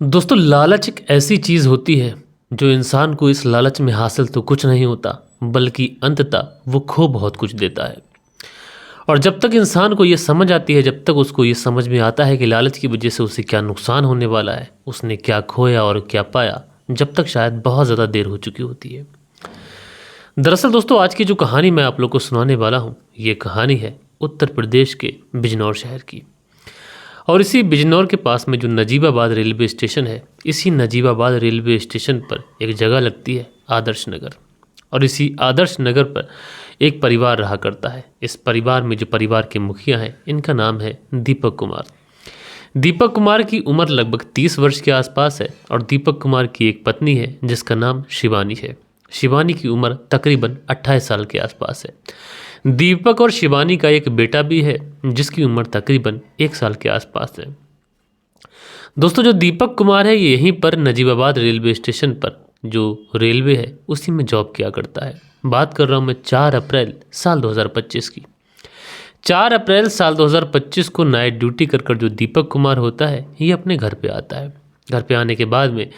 दोस्तों, लालच एक ऐसी चीज़ होती है जो इंसान को इस लालच में हासिल तो कुछ नहीं होता, बल्कि अंततः वो खो बहुत कुछ देता है। और जब तक इंसान को ये समझ आती है, जब तक उसको ये समझ में आता है कि लालच की वजह से उसे क्या नुकसान होने वाला है, उसने क्या खोया और क्या पाया, जब तक शायद बहुत ज़्यादा देर हो चुकी होती है। दरअसल दोस्तों, आज की जो कहानी मैं आप लोग को सुनाने वाला हूँ, ये कहानी है उत्तर प्रदेश के बिजनौर शहर की। और इसी बिजनौर के पास में जो नजीबाबाद रेलवे स्टेशन है, इसी नजीबाबाद रेलवे स्टेशन पर एक जगह लगती है आदर्श नगर। और इसी आदर्श नगर पर एक परिवार रहा करता है। इस परिवार में जो परिवार के मुखिया हैं, इनका नाम है दीपक कुमार। दीपक कुमार की उम्र लगभग 30 वर्ष के आसपास है और दीपक कुमार की एक पत्नी है जिसका नाम शिवानी है। शिवानी की उम्र तकरीबन 28 साल के आसपास है। दीपक और शिवानी का एक बेटा भी है जिसकी उम्र तकरीबन 1 साल के आसपास है। दोस्तों, जो दीपक कुमार है ये यहीं पर नजीबाबाद रेलवे स्टेशन पर जो रेलवे है उसी में जॉब किया करता है। बात कर रहा हूँ मैं 4 अप्रैल साल 2025 की। 4 अप्रैल साल 2025 को नाइट ड्यूटी कर जो दीपक कुमार होता है ये अपने घर पे आता है। घर पे आने के बाद में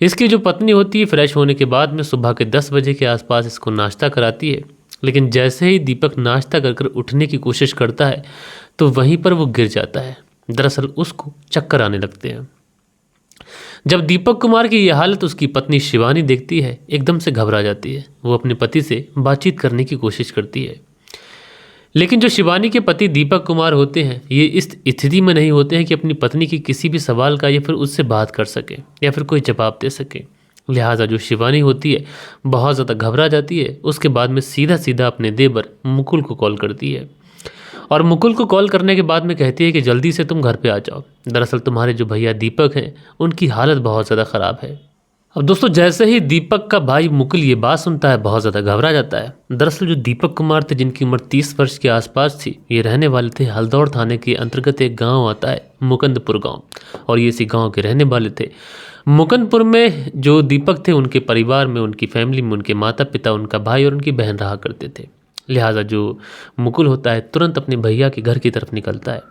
इसकी जो पत्नी होती है, फ्रेश होने के बाद में सुबह के 10 बजे के आसपास इसको नाश्ता कराती है। लेकिन जैसे ही दीपक नाश्ता कर उठने की कोशिश करता है तो वहीं पर वो गिर जाता है। दरअसल उसको चक्कर आने लगते हैं। जब दीपक कुमार की यह हालत उसकी पत्नी शिवानी देखती है, एकदम से घबरा जाती है। वो अपने पति से बातचीत करने की कोशिश करती है, लेकिन जो शिवानी के पति दीपक कुमार होते हैं ये इस स्थिति में नहीं होते हैं कि अपनी पत्नी की किसी भी सवाल का या फिर उससे बात कर सके या फिर कोई जवाब दे सके। लिहाजा जो शिवानी होती है बहुत ज़्यादा घबरा जाती है। उसके बाद में सीधा सीधा अपने देवर मुकुल को कॉल करती है और मुकुल को कॉल करने के बाद में कहती है कि जल्दी से तुम घर पे आ जाओ। दरअसल तुम्हारे जो भैया दीपक हैं उनकी हालत बहुत ज़्यादा ख़राब है। अब दोस्तों, जैसे ही दीपक का भाई मुकुल ये बात सुनता है बहुत ज़्यादा घबरा जाता है। दरअसल जो दीपक कुमार थे जिनकी उम्र 30 वर्ष के आसपास थी, ये रहने वाले थे हल्दौड़ थाने के अंतर्गत एक गांव आता है मुकंदपुर गांव, और ये इसी गांव के रहने वाले थे। मुकंदपुर में जो दीपक थे उनके परिवार में, उनकी फैमिली में उनके माता पिता, उनका भाई और उनकी बहन रहा करते थे। लिहाजा जो मुकुल होता है तुरंत अपने भैया के घर की तरफ निकलता है।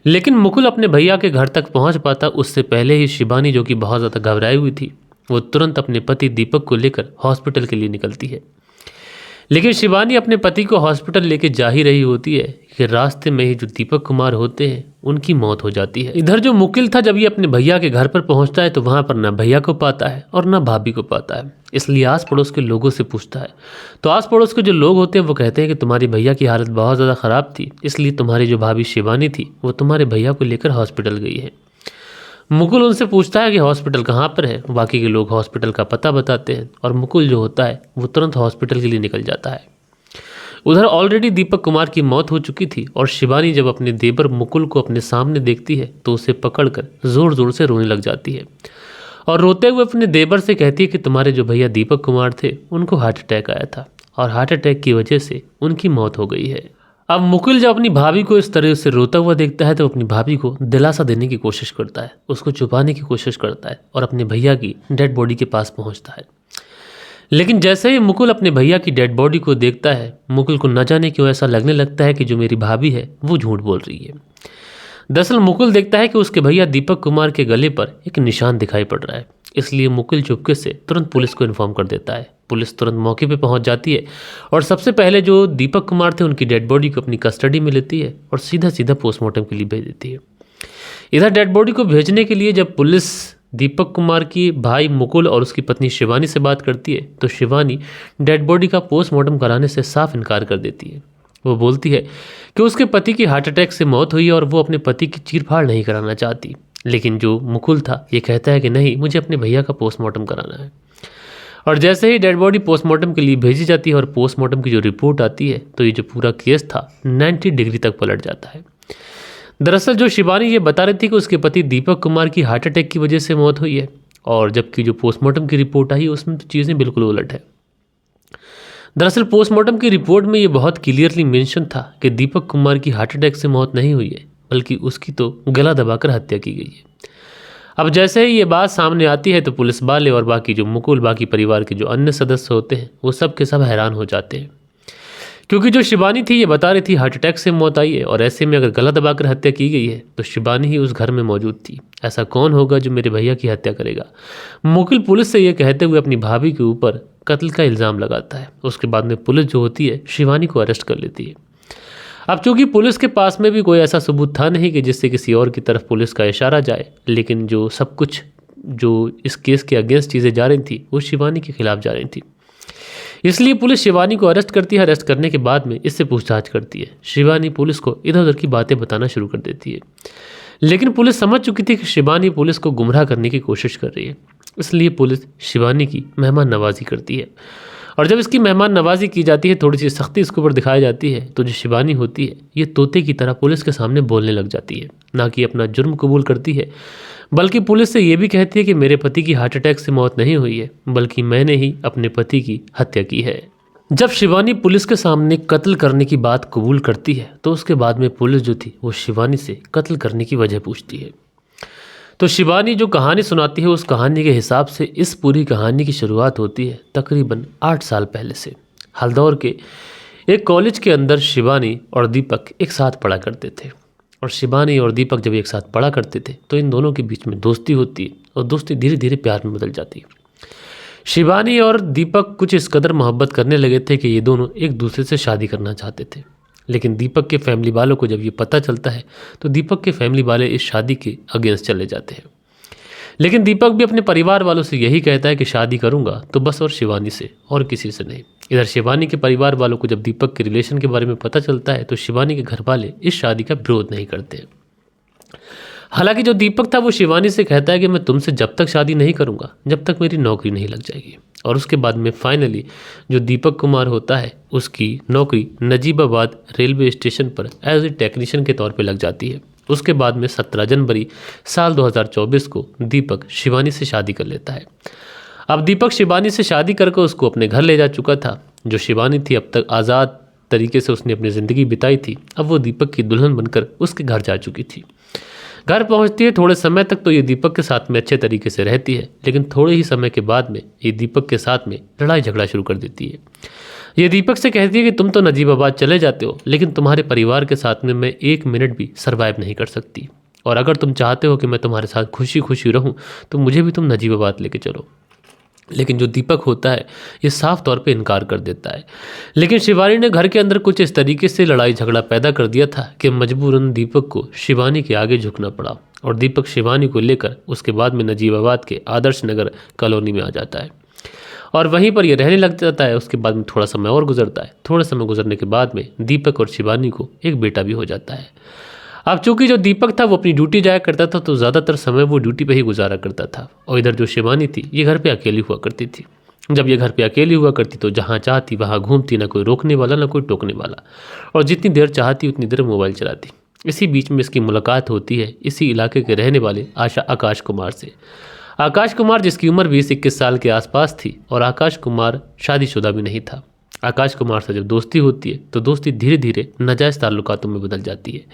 लेकिन मुकुल अपने भैया के घर तक पहुंच पाता उससे पहले ही शिवानी, जो कि बहुत ज़्यादा घबराई हुई थी, वो तुरंत अपने पति दीपक को लेकर हॉस्पिटल के लिए निकलती है। लेकिन शिवानी अपने पति को हॉस्पिटल लेके जा ही रही होती है कि रास्ते में ही जो दीपक कुमार होते हैं उनकी मौत हो जाती है। इधर जो मुकुल था जब ये अपने भैया के घर पर पहुंचता है तो वहां पर ना भैया को पाता है और ना भाभी को पाता है। इसलिए आस पड़ोस के लोगों से पूछता है तो आस पड़ोस के जो लोग होते हैं वो कहते हैं कि तुम्हारी भैया की हालत बहुत ज़्यादा ख़राब थी, इसलिए तुम्हारी जो भाभी शिवानी थी वो तुम्हारे भैया को लेकर हॉस्पिटल गई है। मुकुल उनसे पूछता है कि हॉस्पिटल कहाँ पर है। बाकी के लोग हॉस्पिटल का पता बताते हैं और मुकुल जो होता है वो तुरंत हॉस्पिटल के लिए निकल जाता है। उधर ऑलरेडी दीपक कुमार की मौत हो चुकी थी और शिवानी जब अपने देवर मुकुल को अपने सामने देखती है तो उसे पकड़कर ज़ोर ज़ोर से रोने लग जाती है और रोते हुए अपने देवर से कहती है कि तुम्हारे जो भैया दीपक कुमार थे उनको हार्ट अटैक आया था और हार्ट अटैक की वजह से उनकी मौत हो गई है। अब मुकुल जब अपनी भाभी को इस तरह से रोता हुआ देखता है तो अपनी भाभी को दिलासा देने की कोशिश करता है, उसको छुपाने की कोशिश करता है और अपने भैया की डेड बॉडी के पास पहुंचता है। लेकिन जैसे ही मुकुल अपने भैया की डेड बॉडी को देखता है, मुकुल को न जाने क्यों ऐसा लगने लगता है कि जो मेरी भाभी है वो झूठ बोल रही है। दरअसल मुकुल देखता है कि उसके भैया दीपक कुमार के गले पर एक निशान दिखाई पड़ रहा है। इसलिए मुकुल चुपके से तुरंत पुलिस को इन्फॉर्म कर देता है। पुलिस तुरंत मौके पे पहुंच जाती है और सबसे पहले जो दीपक कुमार थे उनकी डेड बॉडी को अपनी कस्टडी में लेती है और सीधा सीधा पोस्टमार्टम के लिए भेज देती है। इधर डेड बॉडी को भेजने के लिए जब पुलिस दीपक कुमार की भाई मुकुल और उसकी पत्नी शिवानी से बात करती है तो शिवानी डेड बॉडी का पोस्टमार्टम कराने से साफ इनकार कर देती है। वो बोलती है कि उसके पति की हार्ट अटैक से मौत हुई है और वो अपने पति की चीरफाड़ नहीं कराना चाहती। लेकिन जो मुकुल था ये कहता है कि नहीं, मुझे अपने भैया का पोस्टमार्टम कराना है। और जैसे ही डेड बॉडी पोस्टमार्टम के लिए भेजी जाती है और पोस्टमार्टम की जो रिपोर्ट आती है तो ये जो पूरा केस था 90 डिग्री तक पलट जाता है। दरअसल जो शिवानी ये बता रही थी कि उसके पति दीपक कुमार की हार्ट अटैक की वजह से मौत हुई है, और जबकि जो पोस्टमार्टम की रिपोर्ट आई उसमें तो चीज़ें बिल्कुल उलट है। दरअसल पोस्टमार्टम की रिपोर्ट में ये बहुत क्लियरली मेंशन था कि दीपक कुमार की हार्ट अटैक से मौत नहीं हुई है, बल्कि उसकी तो गला दबाकर हत्या की गई है। अब जैसे ही ये बात सामने आती है तो पुलिस वाले और बाकी जो मुकुल, बाकी परिवार के जो अन्य सदस्य होते हैं वो सब के सब हैरान हो जाते हैं, क्योंकि जो शिवानी थी ये बता रही थी हार्ट अटैक से मौत आई है, और ऐसे में अगर गला दबाकर हत्या की गई है तो शिवानी ही उस घर में मौजूद थी। ऐसा कौन होगा जो मेरे भैया की हत्या करेगा? मुकिल पुलिस से ये कहते हुए अपनी भाभी के ऊपर कत्ल का इल्ज़ाम लगाता है। उसके बाद में पुलिस जो होती है शिवानी को अरेस्ट कर लेती है। अब चूंकि पुलिस के पास में भी कोई ऐसा सबूत था नहीं कि जिससे किसी और की तरफ पुलिस का इशारा जाए, लेकिन जो सब कुछ जो इस केस के अगेंस्ट चीज़ें जा रही थी वो शिवानी के खिलाफ जा रही थी। इसलिए पुलिस शिवानी को अरेस्ट करती है। अरेस्ट करने के बाद में इससे पूछताछ करती है। शिवानी पुलिस को इधर उधर की बातें बताना शुरू कर देती है, लेकिन पुलिस समझ चुकी थी कि शिवानी पुलिस को गुमराह करने की कोशिश कर रही है। इसलिए पुलिस शिवानी की मेहमान नवाजी करती है, और जब इसकी मेहमान नवाजी की जाती है, थोड़ी सी सख्ती इसके ऊपर दिखाई जाती है, तो जो शिवानी होती है ये तोते की तरह पुलिस के सामने बोलने लग जाती है। ना कि अपना जुर्म कबूल करती है, बल्कि पुलिस से ये भी कहती है कि मेरे पति की हार्ट अटैक से मौत नहीं हुई है, बल्कि मैंने ही अपने पति की हत्या की है। जब शिवानी पुलिस के सामने कत्ल करने की बात कबूल करती है तो उसके बाद में पुलिस जो थी वो शिवानी से कत्ल करने की वजह पूछती है। तो शिवानी जो कहानी सुनाती है उस कहानी के हिसाब से इस पूरी कहानी की शुरुआत होती है तकरीबन 8 साल पहले से। हल्दौर के एक कॉलेज के अंदर शिवानी और दीपक एक साथ पढ़ा करते थे, और शिवानी और दीपक जब एक साथ पढ़ा करते थे तो इन दोनों के बीच में दोस्ती होती है, और दोस्ती धीरे धीरे प्यार में बदल जाती है। शिवानी और दीपक कुछ इस कदर मोहब्बत करने लगे थे कि ये दोनों एक दूसरे से शादी करना चाहते थे। लेकिन दीपक के फैमिली वालों को जब ये पता चलता है तो दीपक के फैमिली वाले इस शादी के अगेंस्ट चले जाते हैं। लेकिन दीपक भी अपने परिवार वालों से यही कहता है कि शादी करूंगा तो बस और शिवानी से, और किसी से नहीं। इधर शिवानी के परिवार वालों को जब दीपक के रिलेशन के बारे में पता चलता है तो शिवानी के घर वाले इस शादी का विरोध नहीं करते। हालांकि जो दीपक था वो शिवानी से कहता है कि मैं तुमसे जब तक शादी नहीं करूंगा जब तक मेरी नौकरी नहीं लग जाएगी। और उसके बाद में फाइनली जो दीपक कुमार होता है उसकी नौकरी नजीबाबाद रेलवे स्टेशन पर एज ए टेक्नीशियन के तौर पे लग जाती है। उसके बाद में 17 जनवरी साल 2024 को दीपक शिवानी से शादी कर लेता है। अब दीपक शिवानी से शादी करके उसको अपने घर ले जा चुका था। जो शिवानी थी अब तक आज़ाद तरीके से उसने अपनी ज़िंदगी बिताई थी, अब वो दीपक की दुल्हन बनकर उसके घर जा चुकी थी। घर पहुंचती है, थोड़े समय तक तो ये दीपक के साथ में अच्छे तरीके से रहती है, लेकिन थोड़े ही समय के बाद में ये दीपक के साथ में लड़ाई झगड़ा शुरू कर देती है। ये दीपक से कहती है कि तुम तो नजीबाबाद चले जाते हो, लेकिन तुम्हारे परिवार के साथ में मैं 1 मिनट भी सर्वाइव नहीं कर सकती, और अगर तुम चाहते हो कि मैं तुम्हारे साथ खुशी खुशी रहूं तो मुझे भी तुम नजीबाबाद लेके चलो। लेकिन जो दीपक होता है ये साफ तौर पे इनकार कर देता है। लेकिन शिवानी ने घर के अंदर कुछ इस तरीके से लड़ाई झगड़ा पैदा कर दिया था कि मजबूरन दीपक को शिवानी के आगे झुकना पड़ा, और दीपक शिवानी को लेकर उसके बाद में नजीबाबाद के आदर्श नगर कॉलोनी में आ जाता है, और वहीं पर ये रहने लग जाता है। उसके बाद में थोड़ा समय और गुजरता है। थोड़ा समय गुजरने के बाद में दीपक और शिवानी को एक बेटा भी हो जाता है। अब चूंकि जो दीपक था वो अपनी ड्यूटी जाया करता था तो ज़्यादातर समय वो ड्यूटी पे ही गुजारा करता था, और इधर जो शिवानी थी ये घर पे अकेली हुआ करती थी। जब ये घर पे अकेली हुआ करती तो जहाँ चाहती वहाँ घूमती, ना कोई रोकने वाला ना कोई टोकने वाला, और जितनी देर चाहती उतनी देर मोबाइल चलाती। इसी बीच में इसकी मुलाकात होती है इसी इलाके के रहने वाले आकाश कुमार से। आकाश कुमार जिसकी उम्र 20-21 साल के आसपास थी, और आकाश कुमार शादीशुदा भी नहीं था। आकाश कुमार से जब दोस्ती होती है तो दोस्ती धीरे धीरे नाजायज़ ताल्लुकातों में बदल जाती है।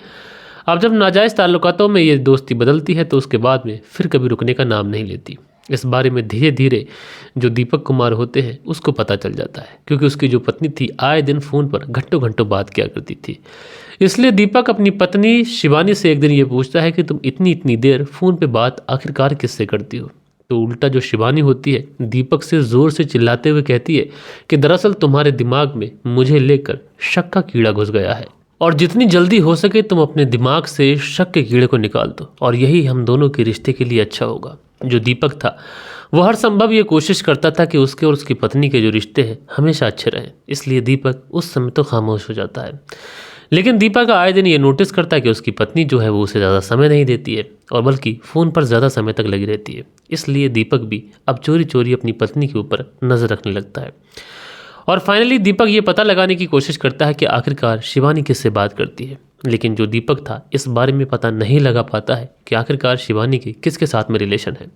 अब जब नाजायज़ ताल्लुकातों में ये दोस्ती बदलती है तो उसके बाद में फिर कभी रुकने का नाम नहीं लेती। इस बारे में धीरे धीरे जो दीपक कुमार होते हैं उसको पता चल जाता है, क्योंकि उसकी जो पत्नी थी आए दिन फ़ोन पर घंटों घंटों बात किया करती थी। इसलिए दीपक अपनी पत्नी शिवानी से एक दिन ये पूछता है कि तुम इतनी देर फ़ोन पे बात आखिरकार किससे करती हो? तो उल्टा जो शिवानी होती है दीपक से ज़ोर से चिल्लाते हुए कहती है कि दरअसल तुम्हारे दिमाग में मुझे लेकर शक का कीड़ा घुस गया है, और जितनी जल्दी हो सके तुम अपने दिमाग से शक के कीड़े को निकाल दो, और यही हम दोनों के रिश्ते के लिए अच्छा होगा। जो दीपक था वो हर संभव ये कोशिश करता था कि उसके और उसकी पत्नी के जो रिश्ते हैं हमेशा अच्छे रहें। इसलिए दीपक उस समय तो खामोश हो जाता है। लेकिन दीपक आए दिन ये नोटिस करता है कि उसकी पत्नी जो है वो उसे ज़्यादा समय नहीं देती है, और बल्कि फ़ोन पर ज़्यादा समय तक लगी रहती है। इसलिए दीपक भी अब चोरी चोरी अपनी पत्नी के ऊपर नज़र रखने लगता है, और फाइनली दीपक ये पता लगाने की कोशिश करता है कि आखिरकार शिवानी किससे बात करती है। लेकिन जो दीपक था इस बारे में पता नहीं लगा पाता है कि आखिरकार शिवानी के किसके साथ में रिलेशन है।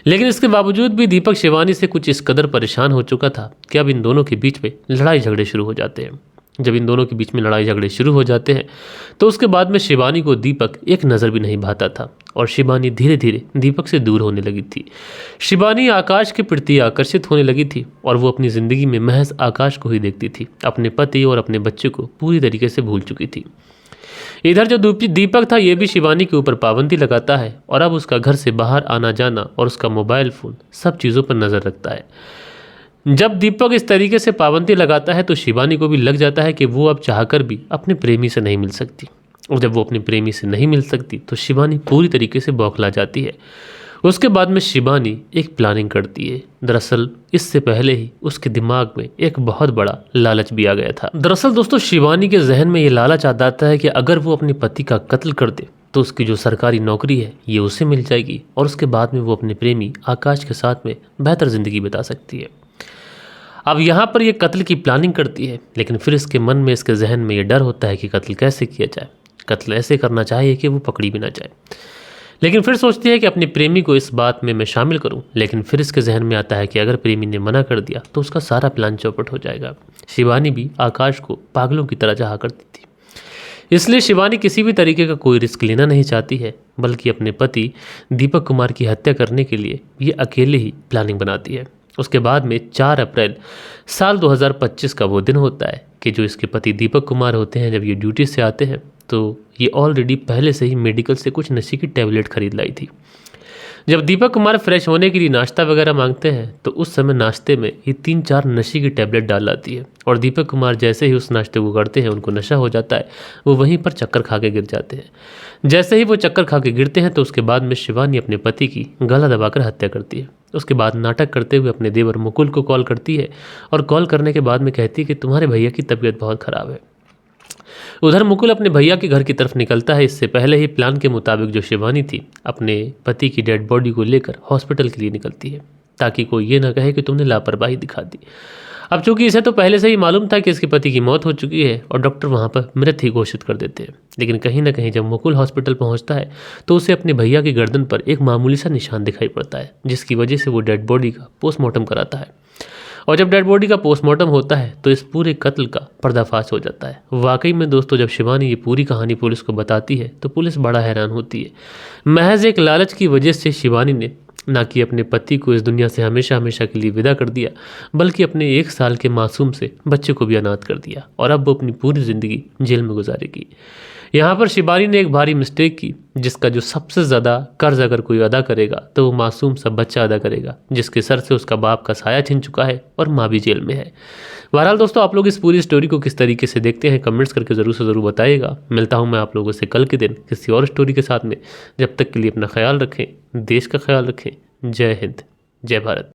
लेकिन इसके बावजूद भी दीपक शिवानी से कुछ इस कदर परेशान हो चुका था कि अब इन दोनों के बीच में लड़ाई झगड़े शुरू हो जाते हैं। जब इन दोनों के बीच में लड़ाई झगड़े शुरू हो जाते हैं तो उसके बाद में शिवानी को दीपक एक नज़र भी नहीं भाता था और शिवानी धीरे धीरे दीपक से दूर होने लगी थी। शिवानी आकाश के प्रति आकर्षित होने लगी थी और वो अपनी ज़िंदगी में महज आकाश को ही देखती थी। अपने पति और अपने बच्चे को पूरी तरीके से भूल चुकी थी। इधर जो दीपक था ये भी शिवानी के ऊपर पाबंदी लगाता है और अब उसका घर से बाहर आना जाना और उसका मोबाइल फ़ोन सब चीज़ों पर नज़र रखता है। जब दीपक इस तरीके से पाबंदी लगाता है तो शिवानी को भी लग जाता है कि वो अब चाहकर भी अपने प्रेमी से नहीं मिल सकती, और जब वो अपने प्रेमी से नहीं मिल सकती तो शिवानी पूरी तरीके से बौखला जाती है। उसके बाद में शिवानी एक प्लानिंग करती है। दरअसल इससे पहले ही उसके दिमाग में एक बहुत बड़ा लालच भी आ गया था। दरअसल दोस्तों शिवानी के जहन में ये लालच आ जाता है कि अगर वो अपने पति का कत्ल कर दे तो उसकी जो सरकारी नौकरी है ये उसे मिल जाएगी और उसके बाद में वो अपने प्रेमी आकाश के साथ में बेहतर ज़िंदगी बिता सकती है। अब यहाँ पर ये कत्ल की प्लानिंग करती है, लेकिन फिर इसके मन में, इसके जहन में ये डर होता है कि कत्ल कैसे किया जाए। कत्ल ऐसे करना चाहिए कि वो पकड़ी भी ना जाए, लेकिन फिर सोचती है कि अपने प्रेमी को इस बात में मैं शामिल करूं। लेकिन फिर इसके जहन में आता है कि अगर प्रेमी ने मना कर दिया तो उसका सारा प्लान चौपट हो जाएगा। शिवानी भी आकाश को पागलों की तरह चाहा करती थी, इसलिए शिवानी किसी भी तरीके का कोई रिस्क लेना नहीं चाहती है, बल्कि अपने पति दीपक कुमार की हत्या करने के लिए ये अकेले ही प्लानिंग बनाती है। उसके बाद में 4 अप्रैल साल 2025 का वो दिन होता है कि जो इसके पति दीपक कुमार होते हैं, जब ये ड्यूटी से आते हैं तो ये ऑलरेडी पहले से ही मेडिकल से कुछ नशे की टैबलेट खरीद लाई थी। जब दीपक कुमार फ्रेश होने के लिए नाश्ता वगैरह मांगते हैं तो उस समय नाश्ते में ये 3-4 नशे की टैबलेट डाल लाती है और दीपक कुमार जैसे ही उस नाश्ते को करते हैं उनको नशा हो जाता है। वो वहीं पर चक्कर खा के गिर जाते हैं। जैसे ही वो चक्कर खा के गिरते हैं तो उसके बाद में शिवानी अपने पति की गला दबाकर हत्या करती है। उसके बाद नाटक करते हुए अपने देवर मुकुल को कॉल करती है और कॉल करने के बाद में कहती है कि तुम्हारे भैया की तबीयत बहुत ख़राब है। उधर मुकुल अपने भैया के घर की तरफ निकलता है। इससे पहले ही प्लान के मुताबिक जो शिवानी थी अपने पति की डेड बॉडी को लेकर हॉस्पिटल के लिए निकलती है, ताकि कोई ये ना कहे कि तुमने लापरवाही दिखा दी। अब चूंकि इसे तो पहले से ही मालूम था कि इसके पति की मौत हो चुकी है और डॉक्टर वहाँ पर मृत ही घोषित कर देते हैं, लेकिन कहीं ना कहीं जब मुकुल हॉस्पिटल पहुँचता है तो उसे अपने भैया की गर्दन पर एक मामूली सा निशान दिखाई पड़ता है, जिसकी वजह से वो डेड बॉडी का पोस्टमार्टम कराता है। और जब डेड बॉडी का पोस्टमार्टम होता है तो इस पूरे कत्ल का पर्दाफाश हो जाता है। वाकई में दोस्तों जब शिवानी ये पूरी कहानी पुलिस को बताती है तो पुलिस बड़ा हैरान होती है। महज एक लालच की वजह से शिवानी ने ना कि अपने पति को इस दुनिया से हमेशा हमेशा के लिए विदा कर दिया, बल्कि अपने 1 साल के मासूम से बच्चे को भी अनाथ कर दिया और अब वो अपनी पूरी ज़िंदगी जेल में गुजारेगी। यहाँ पर शिवानी ने एक भारी मिस्टेक की, जिसका जो सबसे ज़्यादा कर्ज अगर कोई अदा करेगा तो वो मासूम सा बच्चा अदा करेगा, जिसके सर से उसका बाप का साया छिन चुका है और माँ भी जेल में है। बहरहाल दोस्तों आप लोग इस पूरी स्टोरी को किस तरीके से देखते हैं कमेंट्स करके ज़रूर से ज़रूर बताइएगा। मिलता हूँ मैं आप लोगों से कल के दिन किसी और स्टोरी के साथ में। जब तक के लिए अपना ख्याल रखें, देश का ख्याल रखें। जय हिंद, जय भारत।